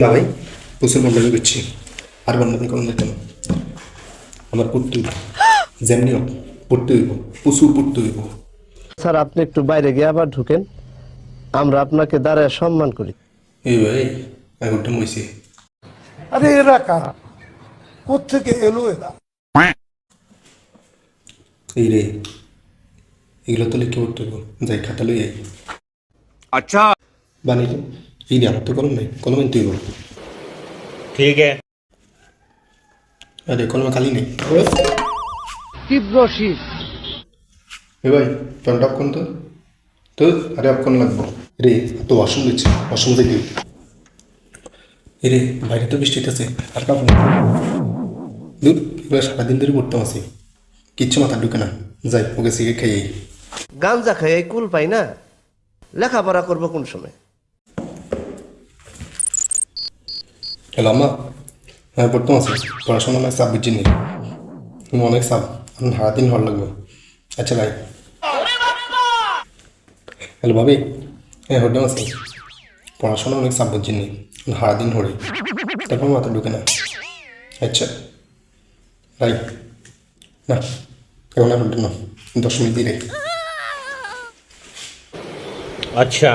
না ভাই প্রচুর বন্ধ করছি আর বন্ধ করুন কেন আমার পড়তে হইব যেমনি হোক পড়তে হইব প্রচুর পড়তে হইব। স্যার আপনি একটু বাইরে গিয়ে আবার ঢুকেন, আমরা আপনাকে দাঁড়ায় সম্মান করি। এই ভাই এগারোটা মইছে। আরে এরা কারা, কোত্থেকে এলো এরা? এই রে এগুলো তো লিখে পড়তে হইব, যাই খাতা লই আই। अच्छा বানিয়ে এই রে আমার তো কলম নাই, কলম আনতে হইব। ठीक है। আরে কলমে খালি নেই। তীব্র শীত। এ ভাই প্যান্ট অফ করুন তো। তো আরে অফ কোন লাগবো রে, তো ওয়াশরুম দিচ্ছে, ওয়াশরুম থেকে এ রে বাইরে তো বৃষ্টি হইতেছে আর কাপড় দূর এবার সারাদিন ধরে পড়তাম আছি, কিচ্ছু মাথা ঢুকে না। যাই ওকে সিগারেট খাইয়েই। গাঞ্জা খাই এই কুল পাই না, লেখাপড়া করবো কোন সময়? হ্যালো আম্মা, হ্যাঁ পড়তাম আছি, পড়াশোনা অনেক চাপ বুঝছি নেই, অনেক চাপ, এখন সারাদিন হল লাগবে। আচ্ছা ভাই। হ্যালো ভাবি, হ্যাঁ হরতাম আছি, পড়াশোনা অনেক চাপ বুঝছি নেই, সারাদিন হরে, তারপর মাথা ঢুকে না। আচ্ছা ভাই, না এখন আর হরতাম না, 10 মিনিট দিয়ে। अच्छा